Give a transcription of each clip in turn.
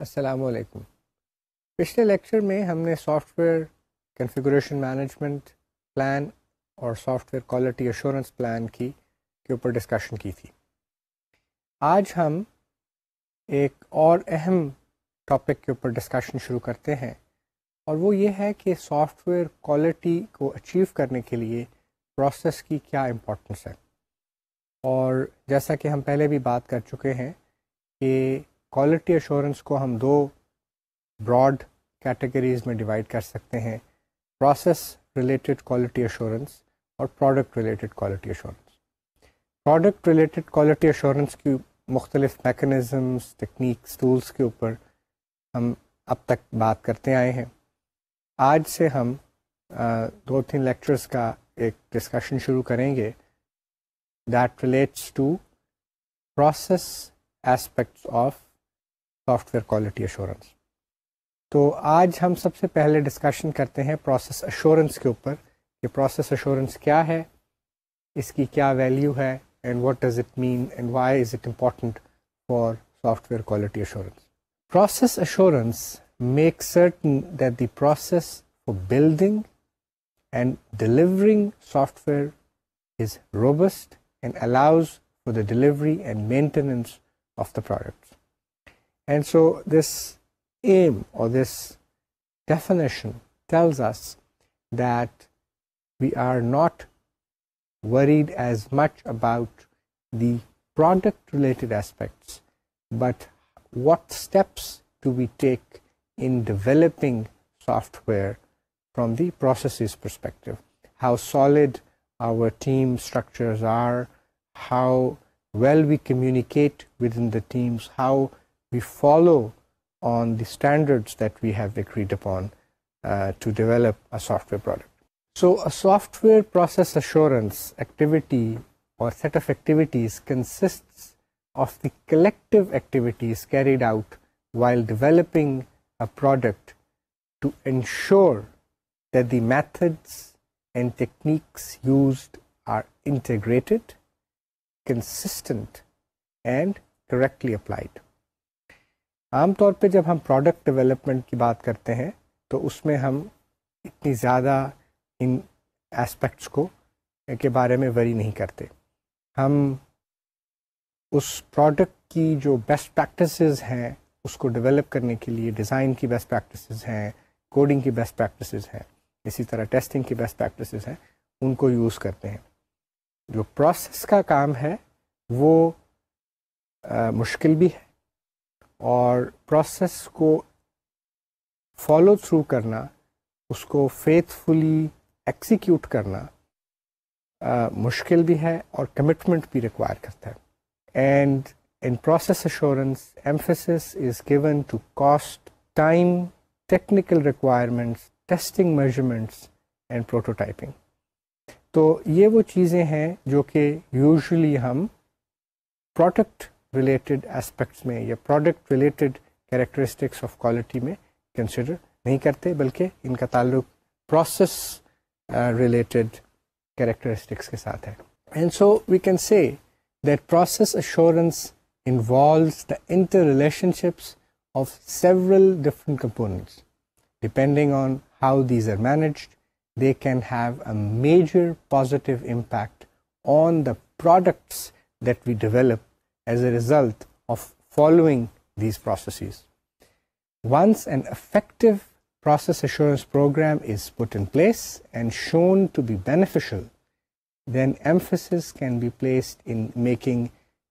अस्सलाम वालेकुम। पिछले लेक्चर में हमने सॉफ्टवेयर कॉन्फ़िगरेशन मैनेजमेंट प्लान और सॉफ्टवेयर क्वालिटी एश्योरेंस प्लान के ऊपर डिस्कशन की थी। आज हम एक और अहम टॉपिक के ऊपर डिस्कशन शुरू करते हैं और वो ये है कि सॉफ्टवेयर क्वालिटी को अचीव करने के लिए प्रोसेस की क्या इम्पोर्टेंस है। और जैसा कि हम पहले भी बात कर चुके हैं कि क्वालिटी एश्योरेंस को हम दो ब्रॉड कैटेगरीज़ में डिवाइड कर सकते हैं, प्रोसेस रिलेटेड क्वालिटी एश्योरेंस और product related quality assurance. Product related quality assurance की मुख्तलिफ मैकेनिज़म्स, टेक्निक्स, टूल्स के ऊपर हम अब तक बात करते आए हैं। आज से हम 2-3 लेक्चर्स का एक डिस्कशन शुरू करेंगे that relates to process aspects of software quality assurance. तो आज हम सबसे पहले डिस्कशन करते हैं प्रोसेस एश्योरेंस के ऊपर कि प्रोसेस एश्योरेंस क्या है, इसकी क्या वैल्यू है and what does it mean and why is it important for software quality assurance. Process assurance makes certain that the process for building and delivering software is robust and allows for the delivery and maintenance of the products. And so this aim or this definition tells us that we are not worried as much about the product related aspects, but what steps do we take in developing software from the processes perspective, how solid our team structures are, how well we communicate within the teams, how we follow on the standards that we have agreed upon to develop a software product. So a software process assurance activity or set of activities consists of the collective activities carried out while developing a product to ensure that the methods and techniques used are integrated, consistent and correctly applied. आमतौर पे जब हम product development की बात करते हैं तो उसमें हम इतनी ज़्यादा इन एस्पेक्ट्स के बारे में वरी नहीं करते। हम उस प्रोडक्ट की जो बेस्ट प्रैक्टिसेस हैं उसको डेवलप करने के लिए डिज़ाइन की बेस्ट प्रैक्टिसेस हैं, कोडिंग की बेस्ट प्रैक्टिसेस हैं, इसी तरह टेस्टिंग की बेस्ट प्रैक्टिसेस हैं, उनको यूज़ करते हैं। जो प्रोसेस का काम है वो मुश्किल भी है और प्रोसेस को फॉलो थ्रू करना, उसको फेथफुली एक्सिक्यूट करना मुश्किल भी है और कमिटमेंट भी रिक्वायर करता है। And in process assurance, emphasis is given to cost, time, technical requirements, testing measurements and prototyping. तो ये वो चीज़ें हैं जो कि यूजुअली हम प्रोडक्ट रिलेटेड एस्पेक्ट्स में या product related characteristics of quality में कंसिडर नहीं करते, बल्कि इनका ताल्लुक प्रोसेस रिलेटेड कैरेक्टरिस्टिक्स के साथ है। And so we can say that process assurance involves the interrelationships of several different components. Depending on how these are managed, they can have a major positive impact on the products that we develop as a result of following these processes. Once an effective process assurance program is put in place and shown to be beneficial, then emphasis can be placed in making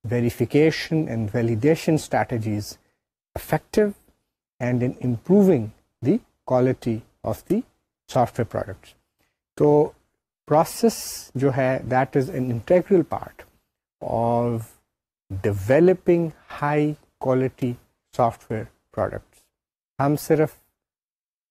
verification and validation strategies effective and in improving the quality of the software products. So process जो है that is an integral part of developing high quality software products. हम सिर्फ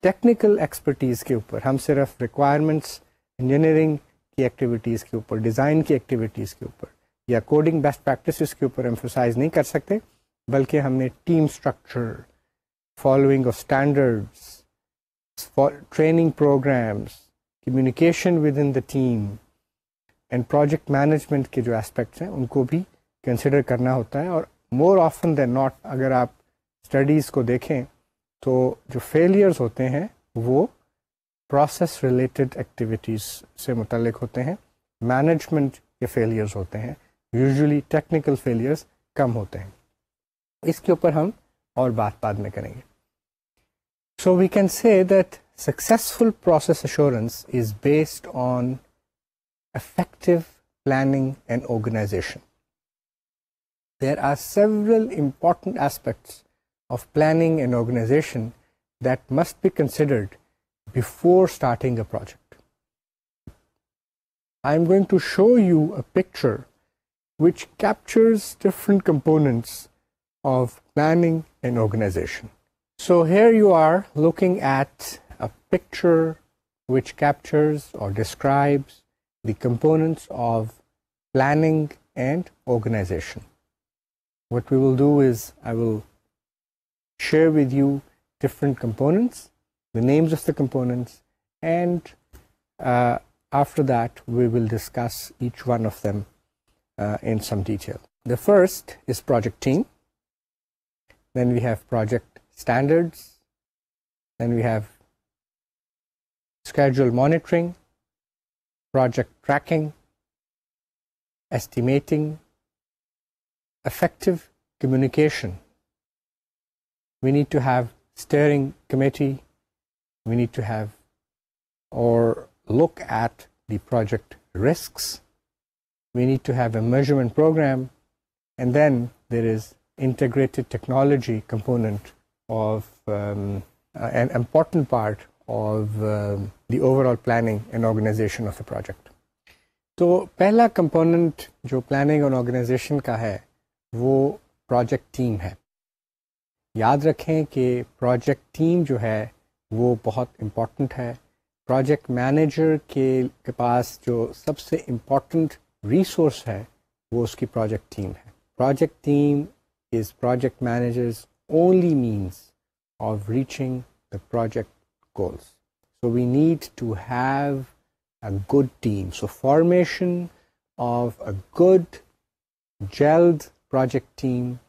technical expertise के ऊपर, हम सिर्फ requirements engineering की activities के ऊपर, डिज़ाइन की एक्टिविटीज़ के ऊपर या कोडिंग बेस्ट प्रैक्टिसेस के ऊपर एम्फसाइज नहीं कर सकते, बल्कि हमने team structure, following of standards, training programs, communication with in the team and project management के जो एस्पेक्ट्स हैं उनको भी कंसिडर करना होता है। और मोर ऑफन देन नॉट अगर आप स्टडीज़ को देखें तो जो फेलियर्स होते हैं वो प्रोसेस रिलेटेड एक्टिविटीज़ से मुतल्लिक होते हैं, मैनेजमेंट के फेलियर्स होते हैं, यूजुअली टेक्निकल फेलियर्स कम होते हैं। इसके ऊपर हम और बात बाद में करेंगे। So we can say that successful process assurance is based on effective planning and organization. There are several important aspects of planning and organization that must be considered before starting a project. I am going to show you a picture which captures different components of planning and organization. So here you are looking at a picture which captures or describes the components of planning and organization. What we will do is I will share with you different components, the names of the components, and after that we will discuss each one of them in some detail. The first is project team. Then we have project standards. Then we have schedule monitoring, project tracking, estimating, effective communication. We need to have steering committee. We need to have or look at the project risks. We need to have a measurement program. And then there is integrated technology component of an important part of the overall planning and organization of the project. तो पहला component जो planning और organization का है वो project team है. याद रखें कि project team जो है वो बहुत important है. Project manager के पास जो सबसे important resource है वो उसकी project team है. Project team is project manager's only means of reaching the project goals. So we need to have a good team. So formation of a good gelled project team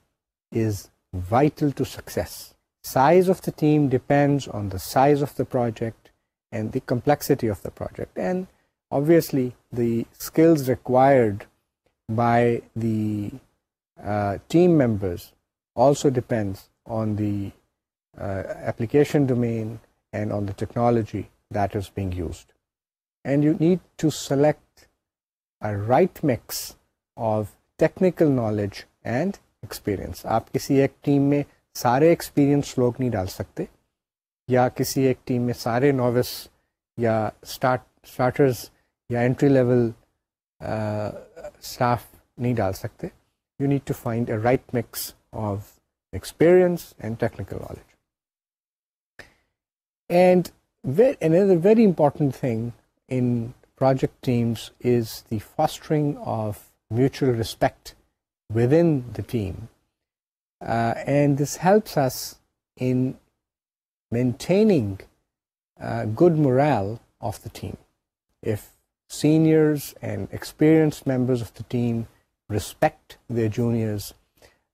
is vital to success. Size of the team depends on the size of the project and the complexity of the project, and obviously the skills required by the team members also depends on the application domain and on the technology that is being used. And you need to select a right mix of technical knowledge and experience. आप किसी एक team में सारे experience लोग नहीं डाल सकते, या किसी एक टीम में सारे नोविस या स्टार्टर्स या एंट्री लेवल स्टाफ नहीं डाल सकते. You need to find a right mix of experience and technical knowledge. And another very important thing in project teams is the fostering of mutual respect within the team. And this helps us in maintaining good morale of the team. If seniors and experienced members of the team respect their juniors,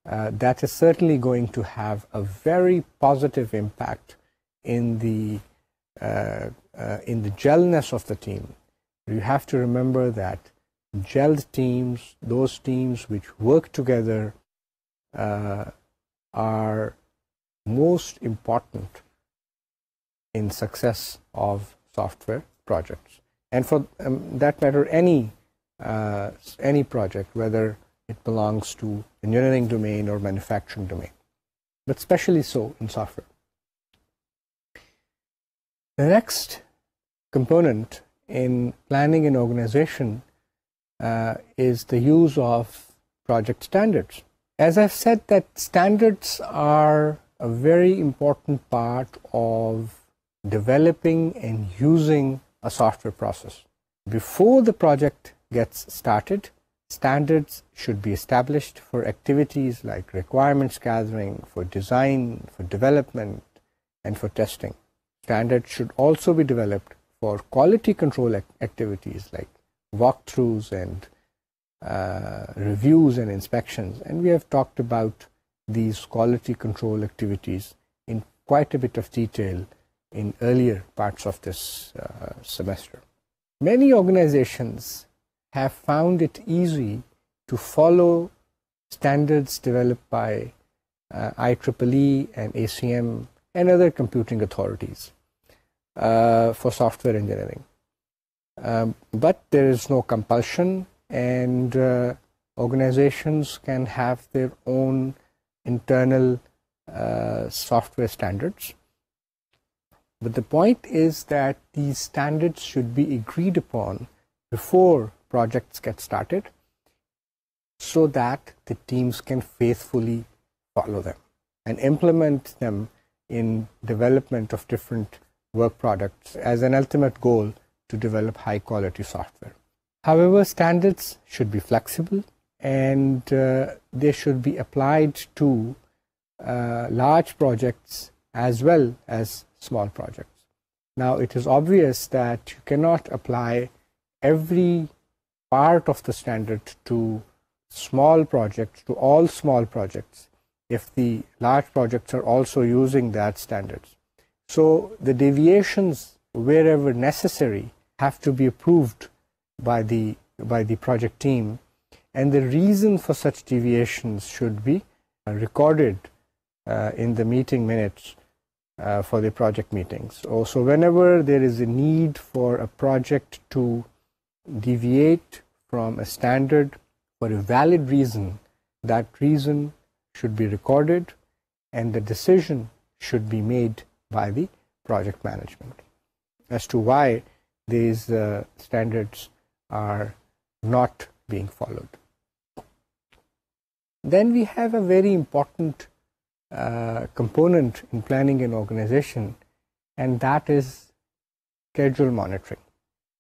that is certainly going to have a very positive impact in the gellness of the team. You have to remember that gelled teams, those teams which work together, are most important in success of software projects, and for that matter any project, whether it belongs to engineering domain or manufacturing domain, but especially so in software. The next component in planning and organization is the use of project standards. As I've said, that standards are a very important part of developing and using a software process. Before the project gets started, standards should be established for activities like requirements gathering, for design, for development, and for testing. Standards should also be developed for quality control activities like walkthroughs and reviews and inspections. And we have talked about these quality control activities in quite a bit of detail in earlier parts of this semester. Many organizations have found it easy to follow standards developed by IEEE and ACM and other computing authorities for software engineering. But there is no compulsion, and organizations can have their own internal software standards. But the point is that these standards should be agreed upon before projects get started so that the teams can faithfully follow them and implement them in development of different work products as an ultimate goal to develop high quality software. However, standards should be flexible, and they should be applied to large projects as well as small projects. Now, it is obvious that you cannot apply every part of the standard to small projects, to all small projects, if the large projects are also using that standards. So the deviations, wherever necessary, have to be approved by the project team, and the reason for such deviations should be recorded in the meeting minutes for the project meetings. So whenever there is a need for a project to deviate from a standard for a valid reason, that reason should be recorded, and the decision should be made by the project management as to why these standards are not being followed. Then we have a very important component in planning an organization, and that is schedule monitoring.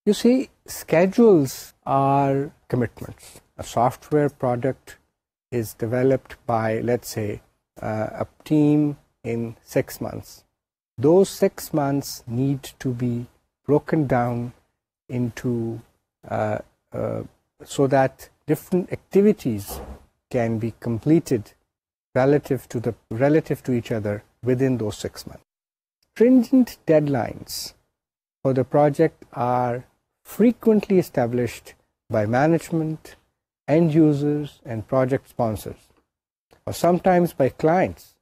You see, schedules are commitments. A software product is developed by, let's say, a team in 6 months. Those 6 months need to be broken down into so that different activities can be completed relative to each other within those 6 months. Stringent deadlines for the project are frequently established by management, end users, and project sponsors, or sometimes by clients,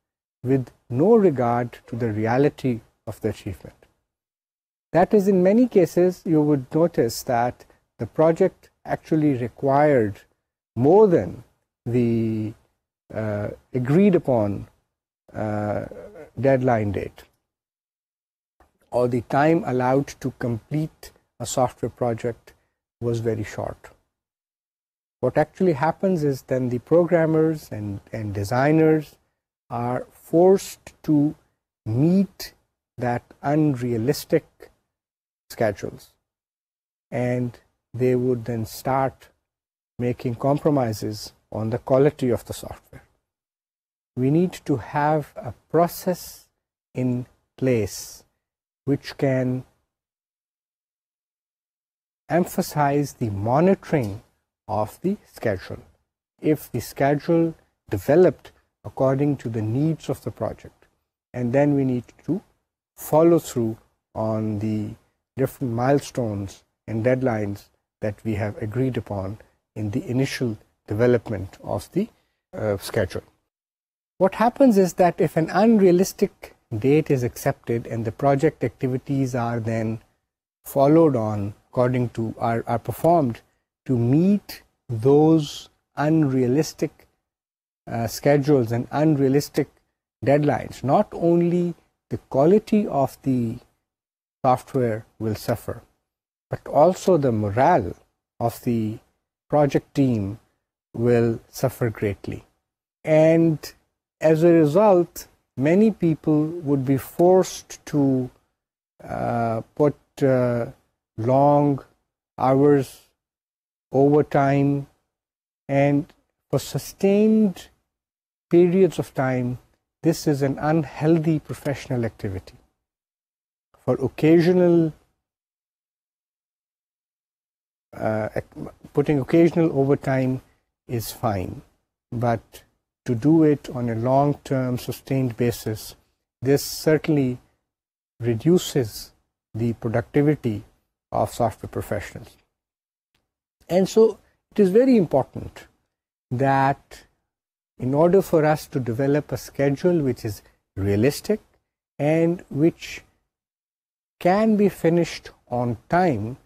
with no regard to the reality of the achievement. That is, in many cases, you would notice that the project actually required more than the agreed upon deadline date, or the time allowed to complete a software project was very short. What actually happens is then the programmers and designers are forced to meet that unrealistic schedules, and they would then start making compromises on the quality of the software. We need to have a process in place which can emphasize the monitoring of the schedule. If the schedule developed according to the needs of the project, and then we need to follow through on the different milestones and deadlines that we have agreed upon in the initial development of the schedule. What happens is that if an unrealistic date is accepted and the project activities are then followed on according to are performed to meet those unrealistic schedules and unrealistic deadlines, not only the quality of the software will suffer, but also the morale of the project team will suffer greatly. And as a result, many people would be forced to put long hours, overtime, and for sustained periods of time. This is an unhealthy professional activity. For occasional putting occasional overtime is fine, but to do it on a long-term sustained basis, this certainly reduces the productivity of software professionals. And so it is very important that in order for us to develop a schedule which is realistic and which can be finished on time,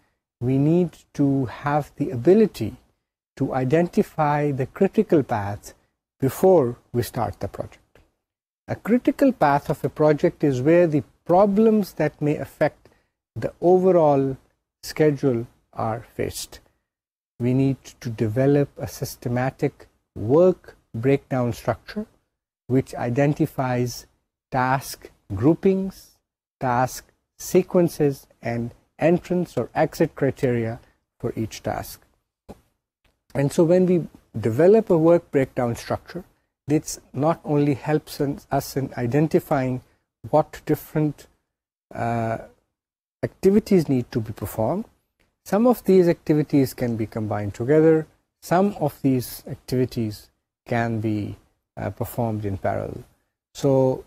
we need to have the ability to identify the critical path before we start the project. A critical path of a project is where the problems that may affect the overall schedule are faced. We need to develop a systematic work breakdown structure which identifies task groupings, task sequences, and entrance or exit criteria for each task. And so when we develop a work breakdown structure, this not only helps us in identifying what different activities need to be performed. Some of these activities can be combined together. Some of these activities can be performed in parallel. So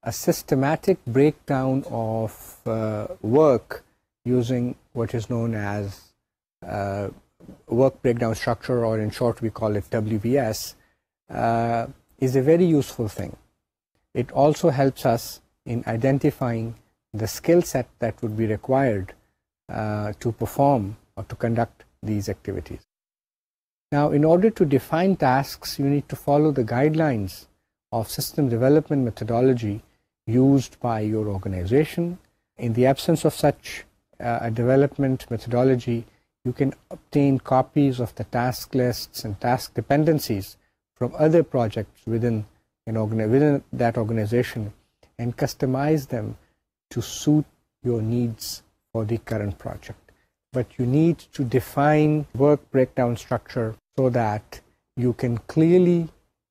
a systematic breakdown of work using what is known as work breakdown structure, or in short we call it WBS, is a very useful thing. It also helps us in identifying the skill set that would be required to perform or to conduct these activities. Now, in order to define tasks, you need to follow the guidelines of system development methodology used by your organization. In the absence of such a development methodology, you can obtain copies of the task lists and task dependencies from other projects within that organization and customize them to suit your needs for the current project. But you need to define work breakdown structure so that you can clearly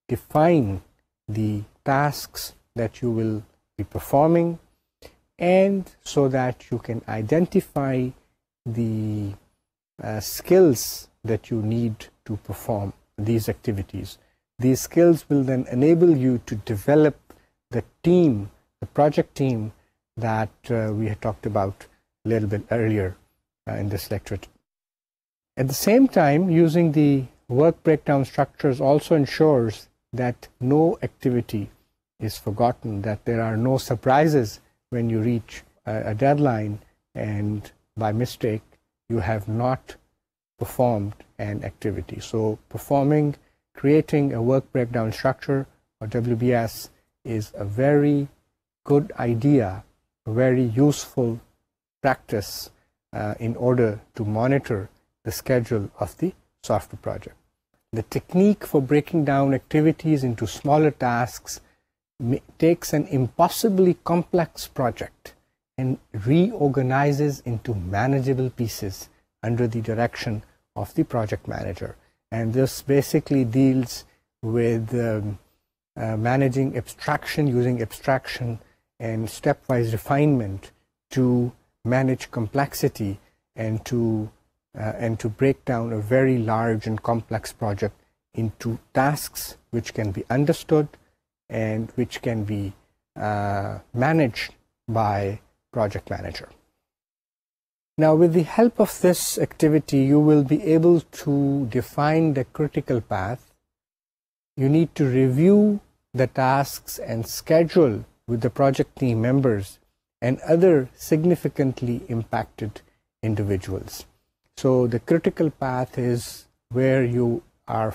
define the tasks that you will be performing, and so that you can identify the skills that you need to perform these activities. These skills will then enable you to develop the team, the project team that we had talked about a little bit earlier in this lecture. At the same time, using the work breakdown structures also ensures that no activity is forgotten, that there are no surprises when you reach a deadline and by mistake you have not performed an activity. So creating a work breakdown structure, or WBS, is a very good idea, a very useful practice in order to monitor the schedule of the software project. The technique for breaking down activities into smaller tasks takes an impossibly complex project and reorganizes into manageable pieces under the direction of the project manager. And this basically deals with managing abstraction, using abstraction and stepwise refinement to manage complexity and to break down a very large and complex project into tasks which can be understood and which can be managed by project manager. Now, with the help of this activity, you will be able to define the critical path. You need to review the tasks and schedule with the project team members and other significantly impacted individuals. So the critical path is where you are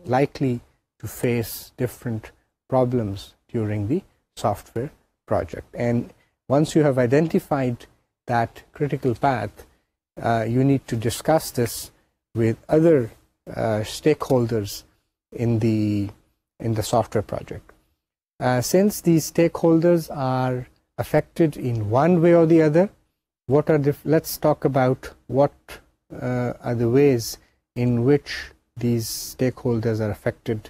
likely to face different problems during the software project. And once you have identified that critical path, you need to discuss this with other stakeholders in the software project. Since these stakeholders are affected in one way or the other, let's talk about what are the ways in which these stakeholders are affected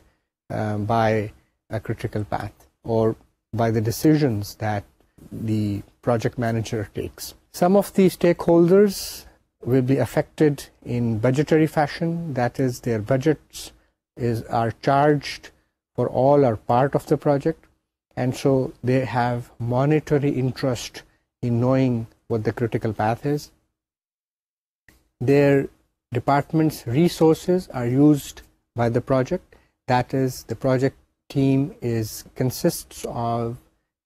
by a critical path or by the decisions that the project manager takes. Some of the stakeholders will be affected in budgetary fashion, that is, their budgets are charged for all or part of the project, and so they have monetary interest in knowing what the critical path is. Their department's resources are used by the project. That is, the project team consists of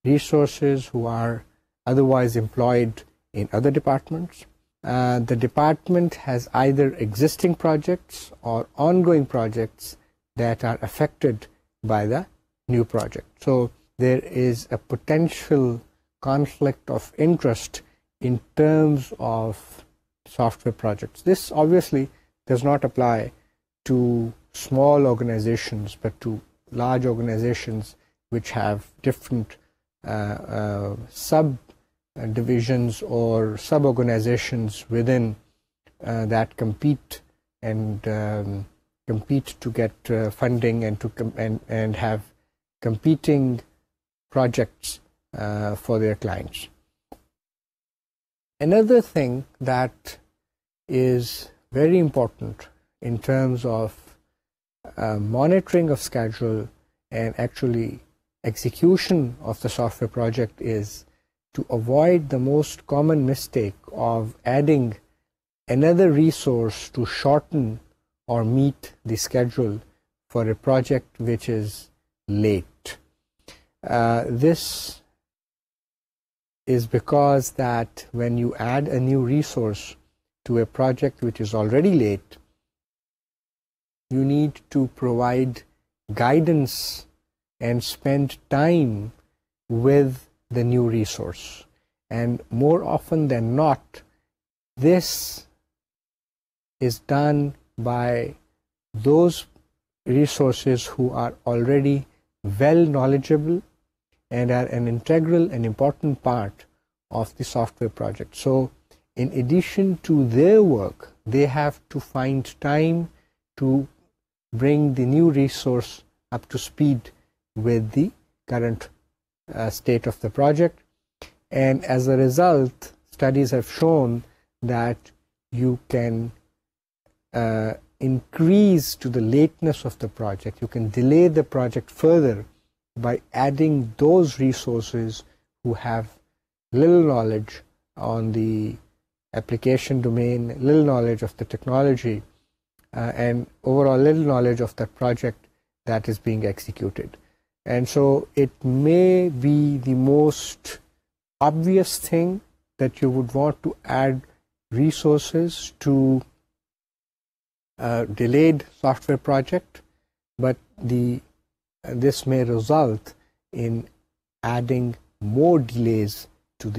resources who are otherwise employed in other departments. The department has either existing projects or ongoing projects that are affected by the new project. So there is a potential conflict of interest in terms of software projects. This obviously does not apply to small organizations, but to large organizations which have different subdivisions or sub-organizations within that compete to get funding and have competing projects for their clients. Another thing that is very important in terms of monitoring of schedule and actually execution of the software project is to avoid the most common mistake of adding another resource to shorten or meet the schedule for a project which is late. This is because that when you add a new resource to a project which is already late, you need to provide guidance and spend time with the new resource. And more often than not, this is done by those resources who are already well knowledgeable and are an integral and important part of the software project. So in addition to their work, they have to find time to bring the new resource up to speed with the current state of the project. And as a result, studies have shown that you can increase to the lateness of the project. You can delay the project further by adding those resources who have little knowledge on the application domain, little knowledge of the technology, and overall little knowledge of the project that is being executed. And so it may be the most obvious thing that you would want to add resources to a delayed software project, but this may result in adding more delays to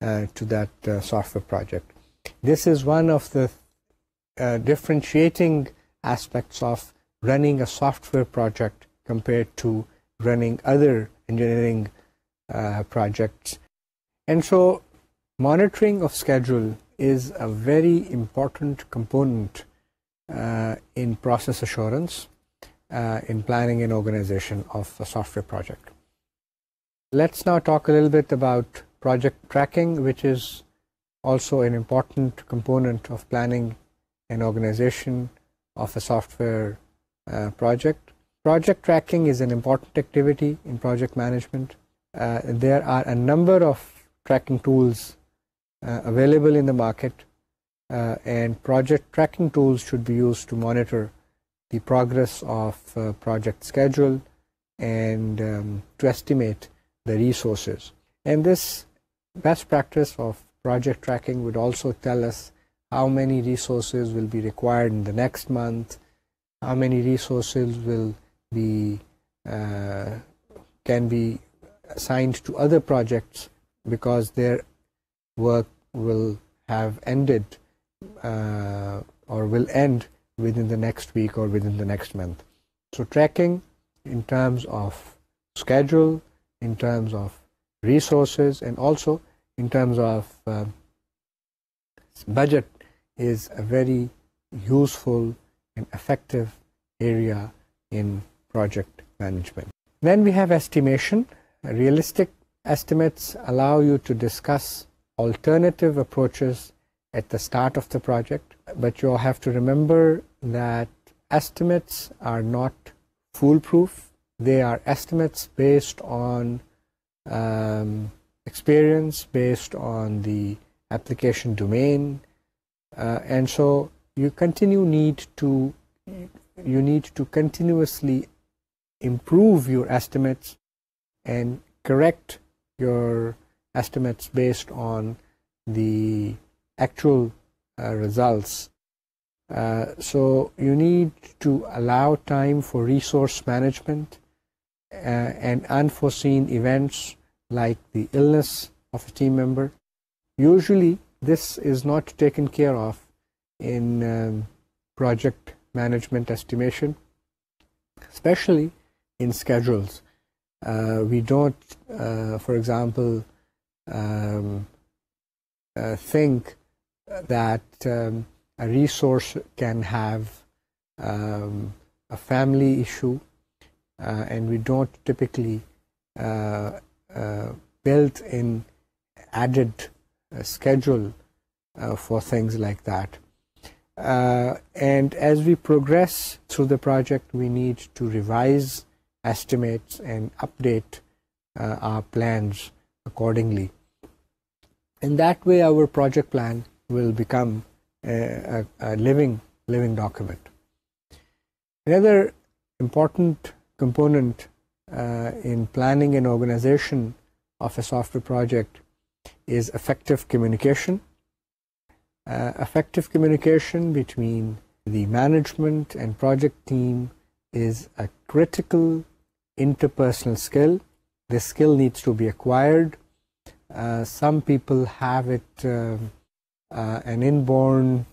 that software project. This is one of the differentiating aspects of running a software project compared to running other engineering projects. And so monitoring of schedule is a very important component in process assurance in planning and organization of a software project. Let's now talk a little bit about project tracking, which is also an important component of planning and organization of a software project. Project tracking is an important activity in project management. There are a number of tracking tools available in the market, and project tracking tools should be used to monitor the progress of project schedule and to estimate the resources. And this best practice of project tracking would also tell us how many resources will be required in the next month, how many resources will be can be assigned to other projects because their work will have ended or will end within the next week or within the next month. So tracking in terms of schedule, in terms of resources, and also in terms of budget is a very useful and effective area in project management. Then we have estimation. Realistic estimates allow you to discuss alternative approaches at the start of the project, but you'll have to remember that estimates are not foolproof. They are estimates based on experience, based on the application domain, and so you need to continuously improve your estimates and correct your estimates based on the actual results. So you need to allow time for resource management and unforeseen events like the illness of a team member. Usually this is not taken care of in project management estimation, especially in schedules. We don't, for example, think that a resource can have a family issue, and we don't typically build in added schedule for things like that. And as we progress through the project, we need to revise estimates and update our plans accordingly. In that way, our project plan will become a living document. Another important component in planning and organization of a software project is effective communication. Effective communication between the management and project team is a critical interpersonal skill. This skill needs to be acquired. Some people have it an inborn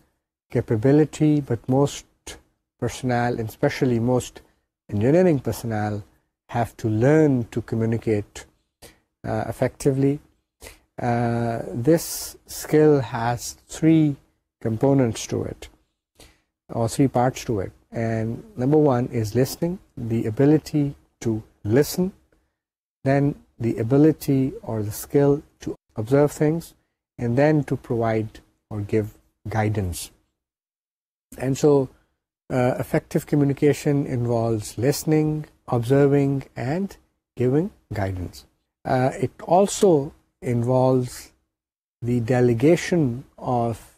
capability, but most personnel, and especially most engineering personnel, have to learn to communicate effectively. This skill has three components to it, or three parts to it. And number one is listening, the ability to listen, then the ability or the skill to observe things, and then to provide or give guidance. And so effective communication involves listening, observing, and giving guidance. It also involves the delegation of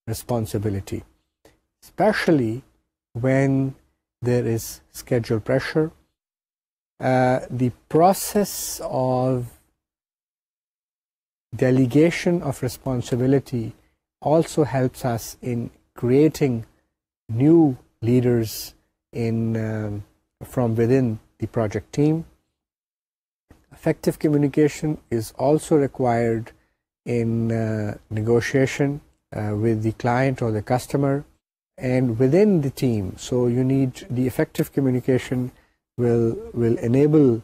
responsibility, especially when there is schedule pressure. The process of delegation of responsibility also helps us in creating new leaders from within the project team. Effective communication is also required in negotiation with the client or the customer and within the team. So you need the effective communication will enable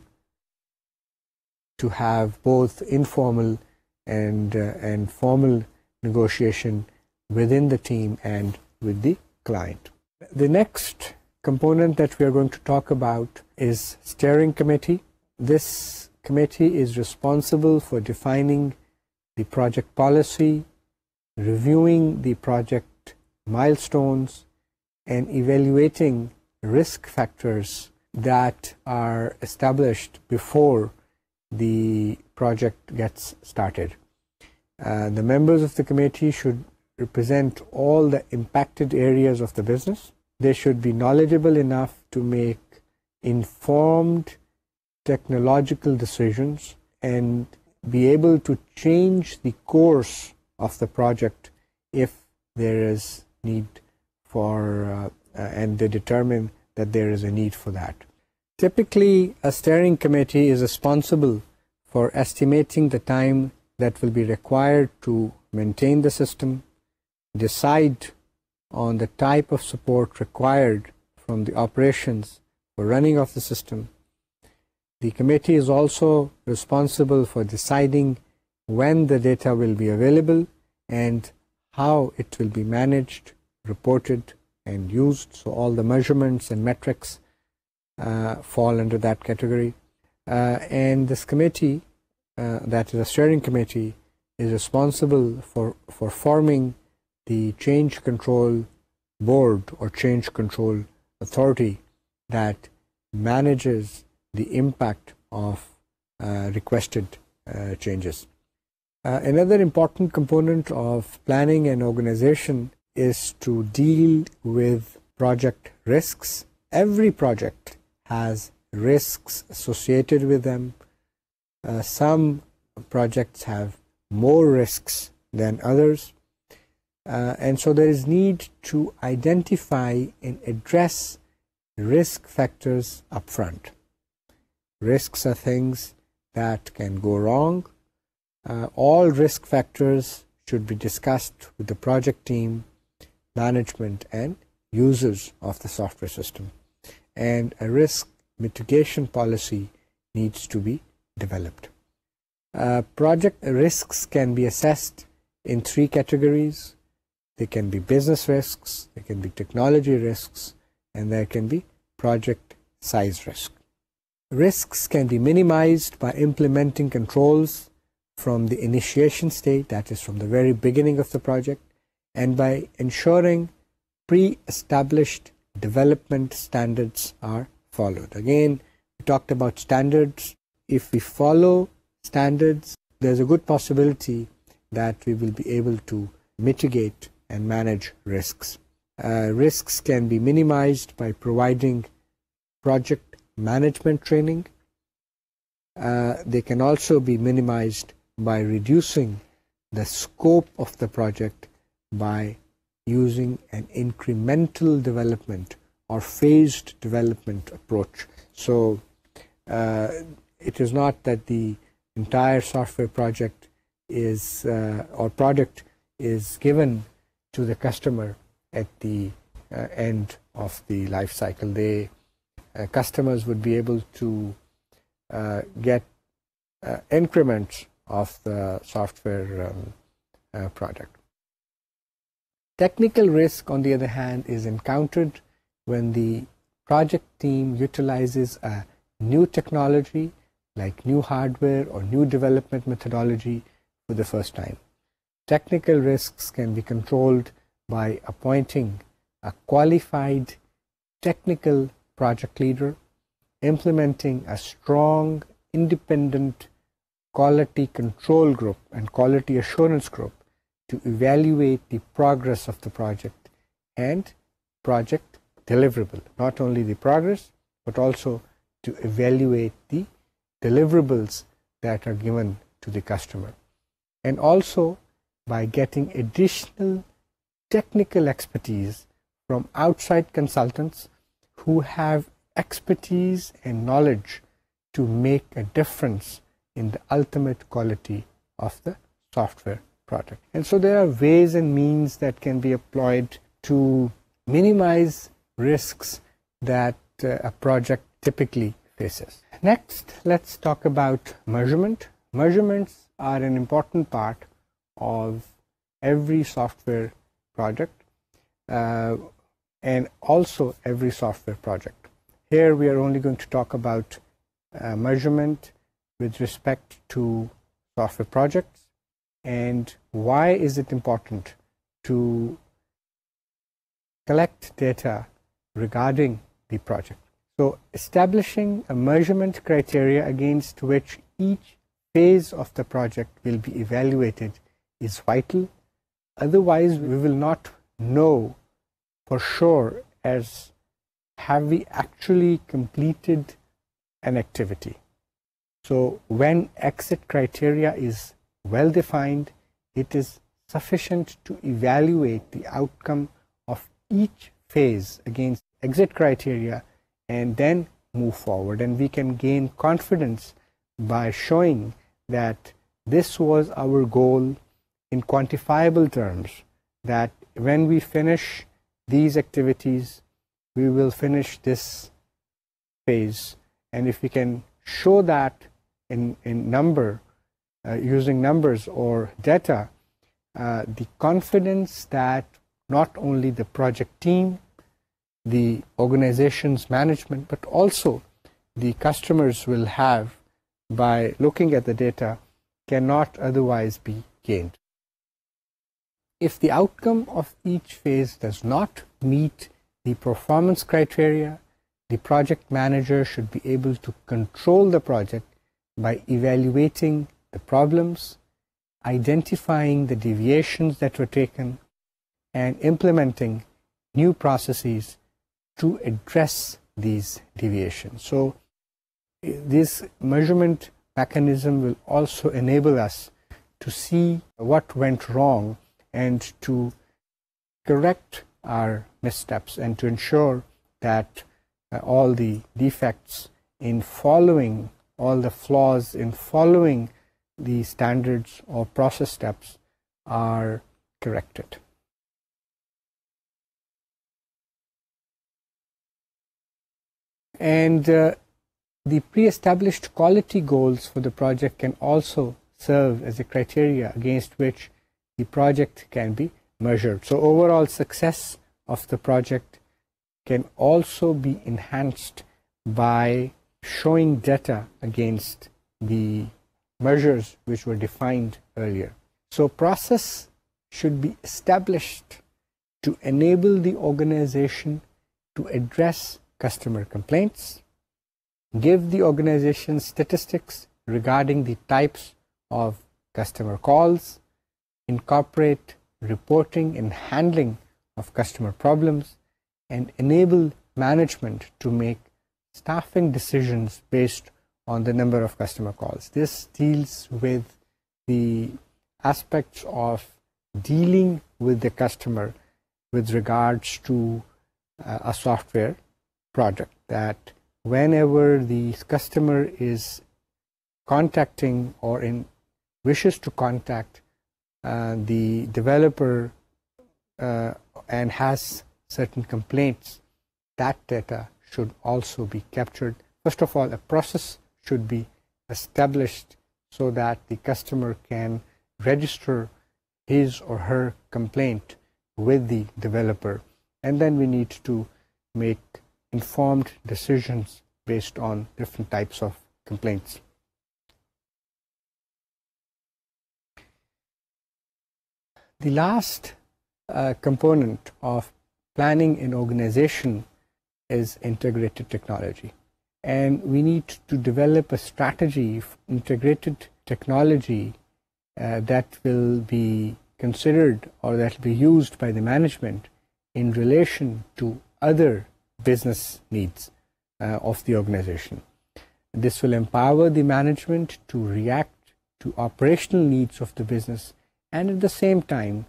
to have both informal and formal negotiation within the team and with the client. The next component that we are going to talk about is steering committee. This committee is responsible for defining the project policy, reviewing the project milestones, and evaluating risk factors that are established before the project gets started. The members of the committee should represent all the impacted areas of the business. They should be knowledgeable enough to make informed technological decisions and be able to change the course of the project if there is need for, and they determine that there is a need for that. Typically, a steering committee is responsible for estimating the time that will be required to maintain the system, decide on the type of support required from the operations for running of the system. The committee is also responsible for deciding when the data will be available and how it will be managed, reported, and used. So all the measurements and metrics fall under that category. And this committee, that is a steering committee, is responsible for forming the change control board or change control authority that manages the impact of requested changes. Another important component of planning and organization is to deal with project risks. Every project has risks associated with them. Some projects have more risks than others. And so there is need to identify and address risk factors upfront. Risks are things that can go wrong. All risk factors should be discussed with the project team, management, and users of the software system. And a risk mitigation policy needs to be developed. Project risks can be assessed in three categories. They can be business risks, they can be technology risks, and there can be project size risk. Risks can be minimized by implementing controls from the initiation state, that is from the very beginning of the project, and by ensuring pre-established development standards are followed. Again, we talked about standards. If we follow standards, there's a good possibility that we will be able to mitigate and manage risks. Risks can be minimized by providing project management training. They can also be minimized by reducing the scope of the project by using an incremental development or phased development approach. So it is not that the entire software project is or product is given to the customer at the end of the life cycle. Customers would be able to get increments of the software product. Technical risk, on the other hand, is encountered when the project team utilizes a new technology like new hardware or new development methodology for the first time. Technical risks can be controlled by appointing a qualified technical project leader, implementing a strong independent quality control group and quality assurance group to evaluate the progress of the project and project deliverable. Not only the progress, but also to evaluate the deliverables that are given to the customer. And also by getting additional technical expertise from outside consultants who have expertise and knowledge to make a difference in the ultimate quality of the software product. And so there are ways and means that can be employed to minimize risks that a project typically faces. Next, let's talk about measurement. Measurements are an important part of every software project and also every software project. Here we are only going to talk about measurement with respect to software projects and why is it important to collect data regarding the project. So establishing a measurement criteria against which each phase of the project will be evaluated is vital. Otherwise, we will not know for sure as have we actually completed an activity. So when exit criteria is well defined, it is sufficient to evaluate the outcome of each phase against exit criteria and then move forward. And we can gain confidence by showing that this was our goal in quantifiable terms, that when we finish these activities, we will finish this phase. And if we can show that in number, using numbers or data, the confidence that not only the project team, the organization's management, but also the customers will have by looking at the data cannot otherwise be gained. If the outcome of each phase does not meet the performance criteria, the project manager should be able to control the project by evaluating the problems, identifying the deviations that were taken, and implementing new processes to address these deviations. So this measurement mechanism will also enable us to see what went wrong and to correct our missteps and to ensure that all the defects in following, all the flaws in following the standards or process steps are corrected. And the pre-established quality goals for the project can also serve as a criteria against which the project can be measured. So overall success of the project can also be enhanced by showing data against the measures which were defined earlier. So process should be established to enable the organization to address customer complaints, give the organization statistics regarding the types of customer calls, incorporate reporting and handling of customer problems, and enable management to make staffing decisions based on the number of customer calls. This deals with the aspects of dealing with the customer with regards to a software project, that whenever the customer is contacting or wishes to contact the developer and has certain complaints, that data should also be captured. First of all, a process should be established so that the customer can register his or her complaint with the developer, and then we need to make informed decisions based on different types of complaints. The last component of planning an organization is integrated technology, and we need to develop a strategy for integrated technology that will be considered or that will be used by the management in relation to other business needs of the organization. This will empower the management to react to operational needs of the business and at the same time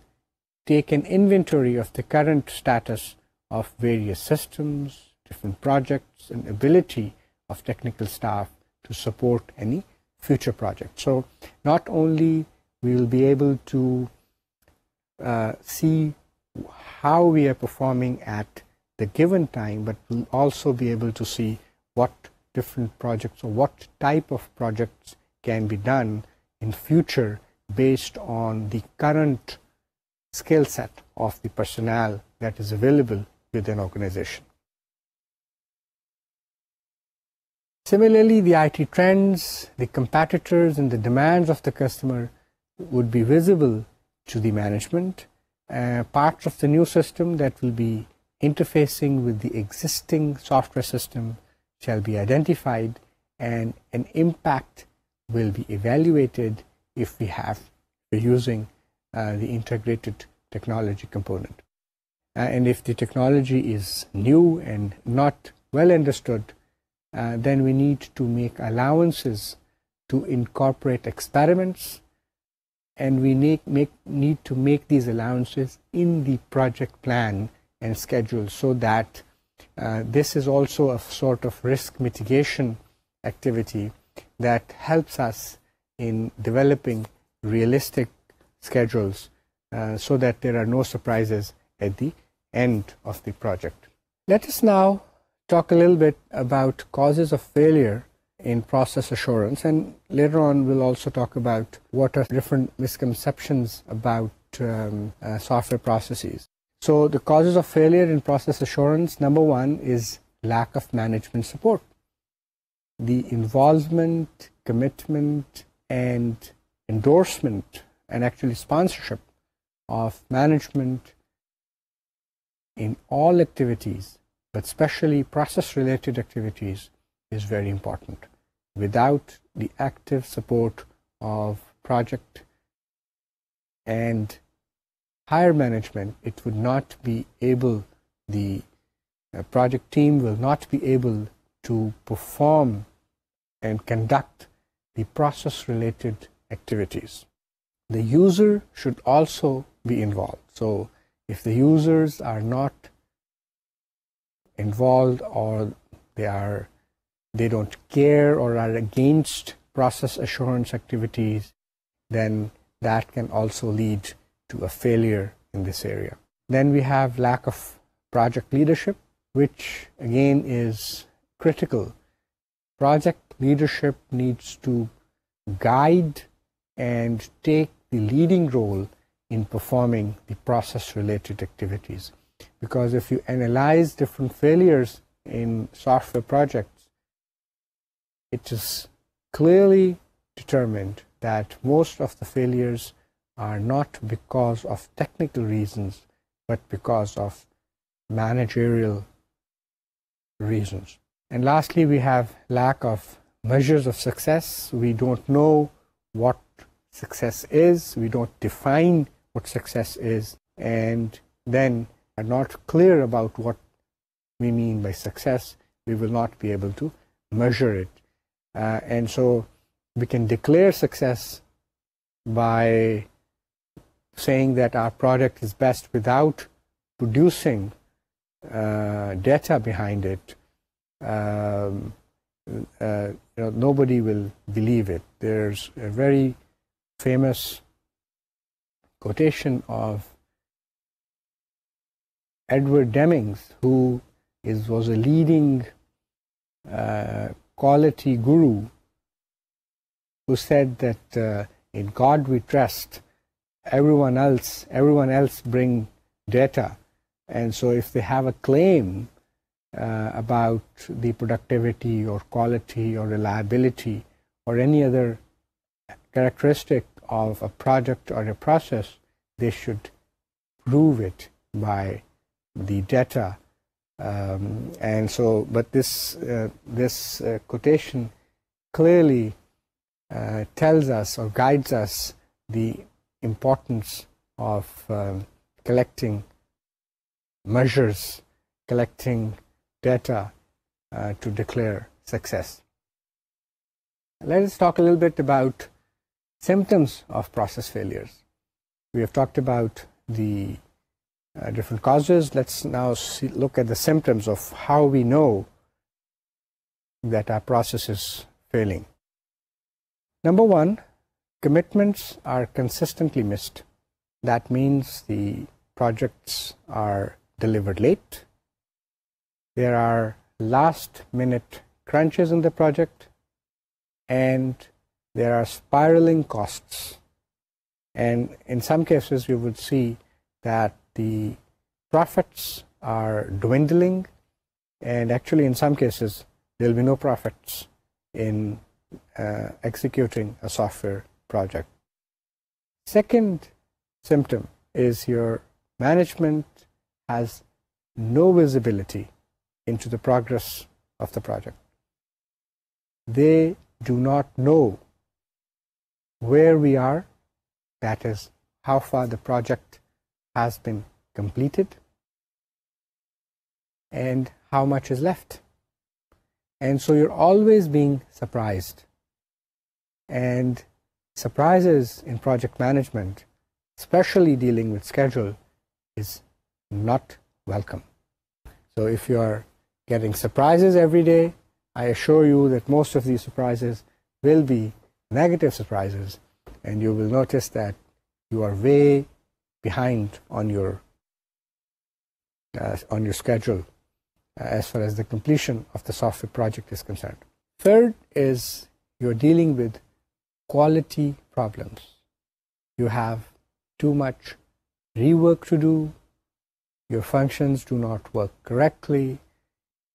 take an inventory of the current status of various systems, different projects, and ability of technical staff to support any future project. So not only we will be able to see how we are performing at the given time, but we'll also be able to see what different projects or what type of projects can be done in future based on the current skill set of the personnel that is available within an organization. Similarly, the IT trends, the competitors, and the demands of the customer would be visible to the management. Parts of the new system that will be interfacing with the existing software system shall be identified, and an impact will be evaluated if we're using the integrated technology component. And if the technology is new and not well understood, then we need to make allowances to incorporate experiments, and we need to make these allowances in the project plan and schedule, so that this is also a sort of risk mitigation activity that helps us in developing realistic schedules so that there are no surprises at the end of the project. Let us now talk a little bit about causes of failure in process assurance, and later on we'll also talk about what are different misconceptions about software processes. So the causes of failure in process assurance, number one is lack of management support. The involvement, commitment, and endorsement, and actually sponsorship of management in all activities but especially process-related activities is very important. Without the active support of project and higher management, it would not be able, the project team will not be able to perform and conduct the process-related activities. The user should also be involved. So if the users are not involved, or they don't care or are against process assurance activities, then that can also lead to a failure in this area. Then we have lack of project leadership, which again is critical. Project leadership needs to guide and take the leading role in performing the process-related activities. Because if you analyze different failures in software projects, it is clearly determined that most of the failures are not because of technical reasons, but because of managerial reasons. And lastly, we have lack of measures of success. We don't know what success is. We don't define what success is, and then are not clear about what we mean by success. We will not be able to measure it. And so we can declare success by saying that our product is best without producing data behind it. Nobody will believe it. There's a very famous quotation of Edward Demings, who was a leading quality guru, who said that in God we trust, everyone else bring data, and so if they have a claim about the productivity or quality or reliability or any other characteristic of a project or a process, they should prove it by the data. And so, but this quotation clearly tells us or guides us the importance of collecting measures, collecting data to declare success. Let us talk a little bit about symptoms of process failures. We have talked about the different causes. Let's now look at the symptoms of how we know that our process is failing. Number one, commitments are consistently missed. That means the projects are delivered late. There are last-minute crunches in the project, and there are spiraling costs. And in some cases, you would see that the profits are dwindling, and actually in some cases, there will be no profits in executing a software project. Second symptom is your management has no visibility into the progress of the project. They do not know where we are, that is, how far the project has been completed and how much is left. And so you're always being surprised. And surprises in project management, especially dealing with schedule, is not welcome. So if you are getting surprises every day, I assure you that most of these surprises will be negative surprises, and you will notice that you are way behind on your schedule as far as the completion of the software project is concerned. Third is you're dealing with quality problems. You have too much rework to do, your functions do not work correctly,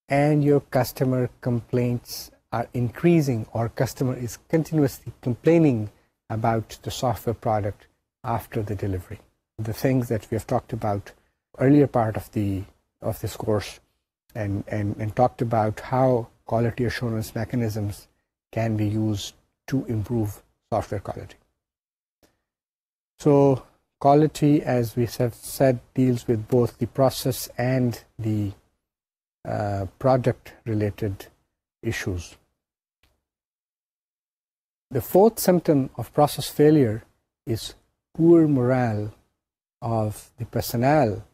and your customer complaints are increasing, or customer is continuously complaining about the software product after the delivery. The things that we have talked about earlier part of this course and talked about how quality assurance mechanisms can be used to improve software quality. So quality, as we have said, deals with both the process and the product-related issues. The fourth symptom of process failure is poor morale of the personnel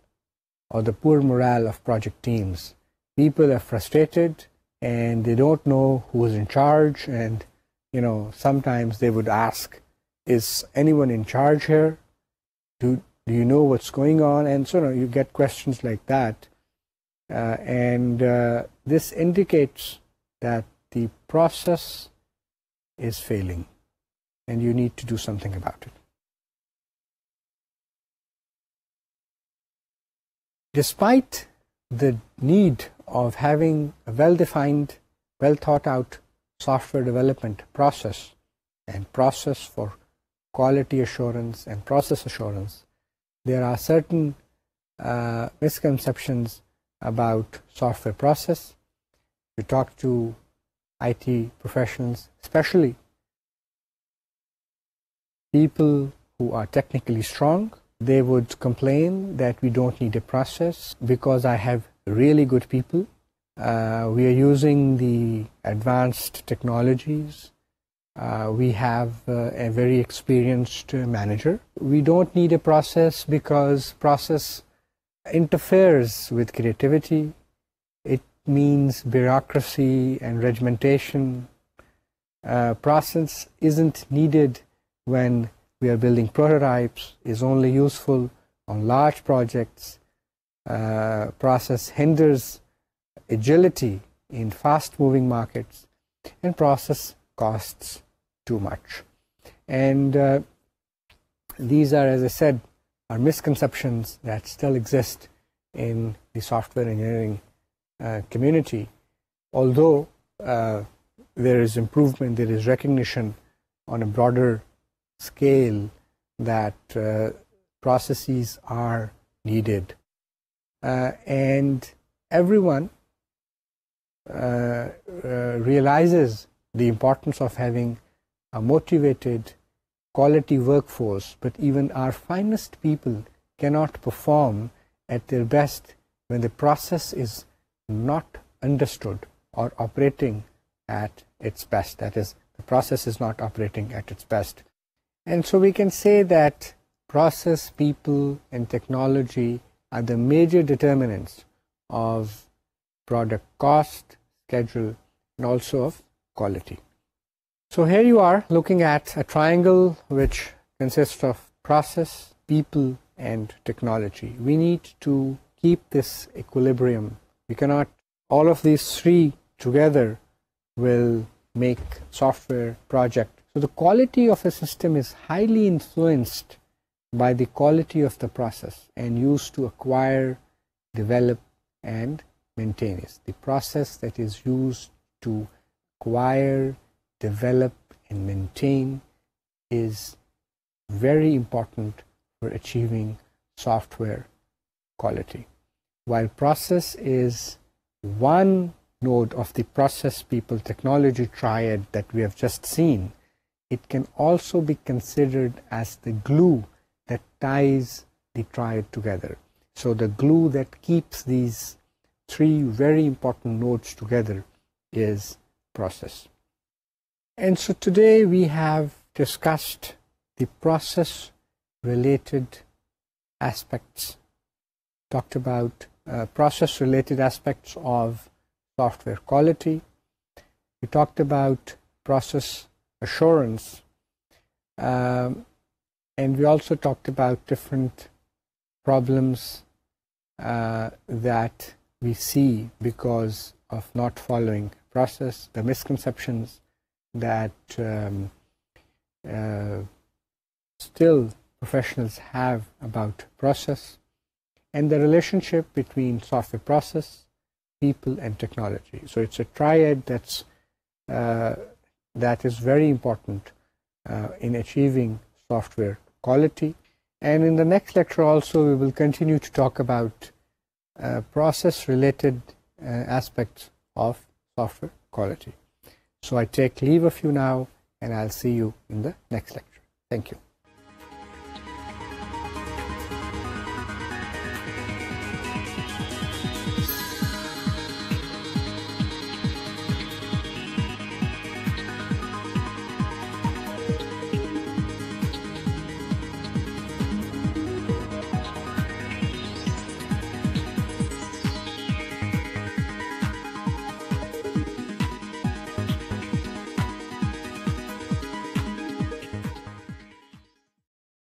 or the poor morale of project teams. People are frustrated and they don't know who is in charge, and sometimes they would ask, is anyone in charge here? Do you know what's going on? And so you get questions like that. And this indicates that the process is failing and you need to do something about it. Despite the need of having a well-defined, well-thought-out software development process and process for quality assurance and process assurance, there are certain misconceptions about software process. You talk to IT professionals, especially people who are technically strong, they would complain that we don't need a process because I have really good people. We are using the advanced technologies. We have a very experienced manager. We don't need a process because process interferes with creativity. It means bureaucracy and regimentation. Process isn't needed when we are building prototypes, is only useful on large projects. Process hinders agility in fast-moving markets, and process costs too much. And these are, as I said, are misconceptions that still exist in the software engineering community. Although there is improvement, there is recognition on a broader scale that processes are needed. And everyone realizes the importance of having a motivated, quality workforce, but even our finest people cannot perform at their best when the process is not understood or operating at its best. That is, the process is not operating at its best. And so we can say that process, people, and technology are the major determinants of product cost, schedule, and also of quality. So here you are looking at a triangle which consists of process, people, and technology. We need to keep this equilibrium. We cannot, all of these three together will make software project. So the quality of a system is highly influenced by the quality of the process and used to acquire, develop, and maintain it. The process that is used to acquire, develop, and maintain is very important for achieving software quality. While process is one node of the process, people, technology triad that we have just seen, it can also be considered as the glue that ties the triad together. So the glue that keeps these three very important nodes together is process. And so today we have discussed the process-related aspects, talked about process-related aspects of software quality. We talked about process assurance, and we also talked about different problems that we see because of not following process, the misconceptions that still professionals have about process, and the relationship between software process, people, and technology. So it's a triad that is very important in achieving software quality. And in the next lecture also we will continue to talk about process-related aspects of software quality. So I take leave of you now, and I'll see you in the next lecture. Thank you.